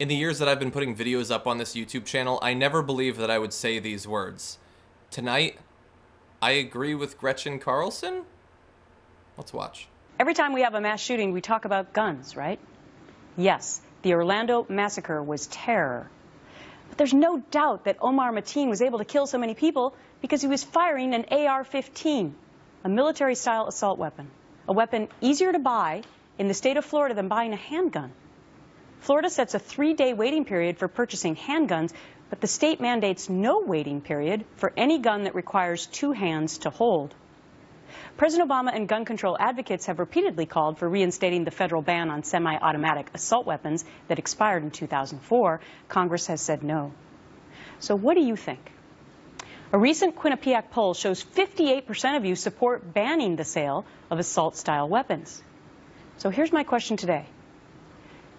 In the years that I've been putting videos up on this YouTube channel, I never believed that I would say these words. Tonight, I agree with Gretchen Carlson? Let's watch. Every time we have a mass shooting, we talk about guns, right? Yes, the Orlando massacre was terror. But there's no doubt that Omar Mateen was able to kill so many people because he was firing an AR-15, a military-style assault weapon, a weapon easier to buy in the state of Florida than buying a handgun. Florida sets a 3-day waiting period for purchasing handguns, but the state mandates no waiting period for any gun that requires 2 hands to hold. President Obama and gun control advocates have repeatedly called for reinstating the federal ban on semi-automatic assault weapons that expired in 2004. Congress has said no. So what do you think? A recent Quinnipiac poll shows 58% of you support banning the sale of assault-style weapons. So here's my question today.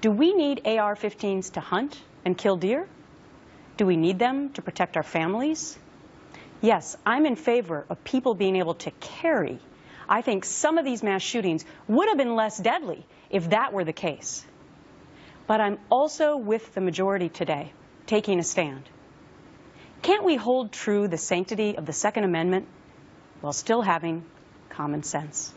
Do we need AR-15s to hunt and kill deer? Do we need them to protect our families? Yes, I'm in favor of people being able to carry. I think some of these mass shootings would have been less deadly if that were the case. But I'm also with the majority today, taking a stand. Can't we hold true the sanctity of the Second Amendment while still having common sense?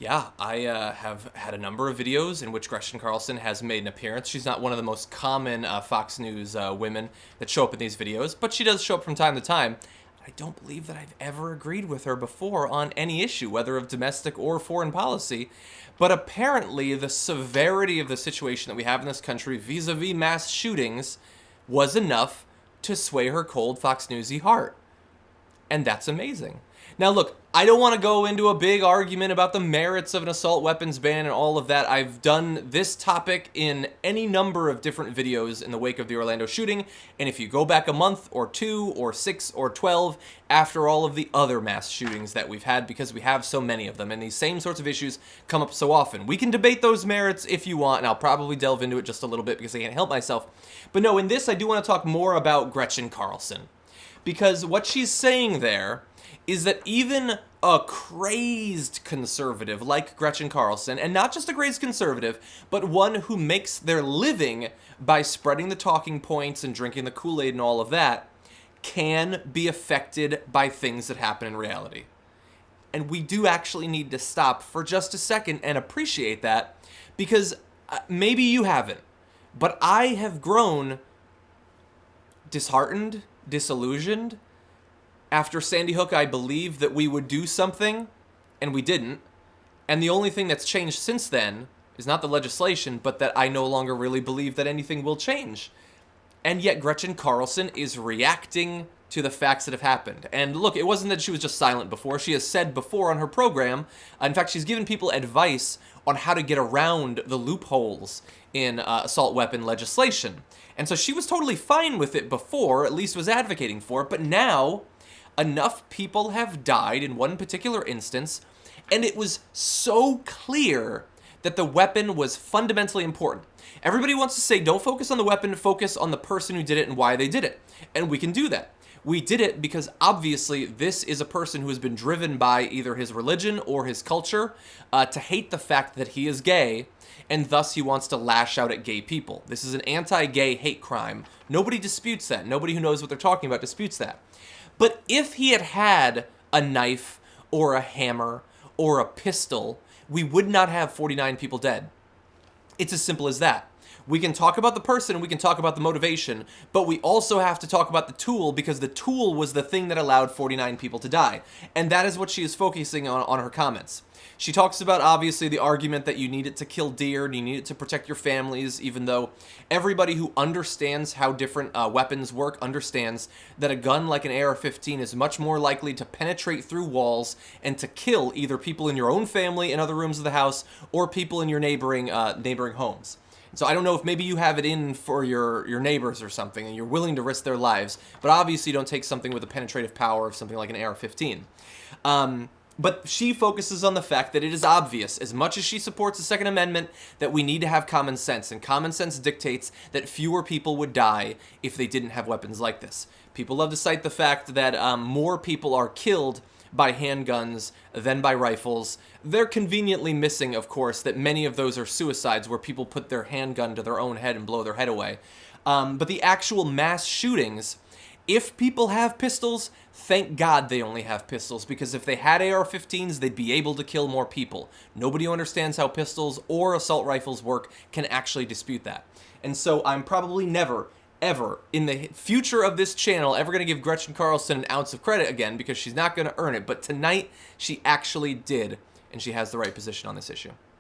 Yeah, I have had a number of videos in which Gretchen Carlson has made an appearance. She's not one of the most common Fox News women that show up in these videos, but she does show up from time to time. I don't believe that I've ever agreed with her before on any issue, whether of domestic or foreign policy. But apparently the severity of the situation that we have in this country vis-a-vis mass shootings was enough to sway her cold Fox Newsy heart. And that's amazing. Now look, I don't want to go into a big argument about the merits of an assault weapons ban and all of that. I've done this topic in any number of different videos in the wake of the Orlando shooting, and if you go back a month or 2 or 6 or 12 after all of the other mass shootings that we've had, because we have so many of them, and these same sorts of issues come up so often. We can debate those merits if you want, and I'll probably delve into it just a little bit because I can't help myself. But no, in this I do want to talk more about Gretchen Carlson, because what she's saying there is that even a crazed conservative like Gretchen Carlson, and not just a crazed conservative, but one who makes their living by spreading the talking points and drinking the Kool-Aid and all of that, can be affected by things that happen in reality. And we do actually need to stop for just a second and appreciate that, because maybe you haven't, but I have grown disheartened, disillusioned. After Sandy Hook, I believed that we would do something, and we didn't. And the only thing that's changed since then is not the legislation, but that I no longer really believe that anything will change. And yet Gretchen Carlson is reacting to the facts that have happened. And look, it wasn't that she was just silent before. She has said before on her program, in fact, she's given people advice on how to get around the loopholes in assault weapon legislation. And so she was totally fine with it before, at least was advocating for it, but now enough people have died in one particular instance, and it was so clear that the weapon was fundamentally important. Everybody wants to say, don't focus on the weapon, focus on the person who did it and why they did it. And we can do that. We did it because obviously this is a person who has been driven by either his religion or his culture to hate the fact that he is gay, and thus he wants to lash out at gay people. This is an anti-gay hate crime. Nobody disputes that. Nobody who knows what they're talking about disputes that. But if he had had a knife or a hammer or a pistol, we would not have 49 people dead. It's as simple as that. We can talk about the person and we can talk about the motivation, but we also have to talk about the tool, because the tool was the thing that allowed 49 people to die. And that is what she is focusing on her comments. She talks about, obviously, the argument that you need it to kill deer and you need it to protect your families, even though everybody who understands how different weapons work understands that a gun like an AR-15 is much more likely to penetrate through walls and to kill either people in your own family in other rooms of the house or people in your neighboring homes. So I don't know if maybe you have it in for your neighbors or something and you're willing to risk their lives, but obviously you don't take something with the penetrative power of something like an AR-15. But she focuses on the fact that it is obvious, as much as she supports the Second Amendment, that we need to have common sense. And common sense dictates that fewer people would die if they didn't have weapons like this. People love to cite the fact that more people are killed by handguns than by rifles. They're conveniently missing, of course, that many of those are suicides where people put their handgun to their own head and blow their head away. But the actual mass shootings, if people have pistols, thank God they only have pistols, because if they had AR-15s, they'd be able to kill more people. Nobody who understands how pistols or assault rifles work can actually dispute that. And so I'm probably never, ever, in the future of this channel, ever going to give Gretchen Carlson an ounce of credit again, because she's not going to earn it. But tonight, she actually did, and she has the right position on this issue.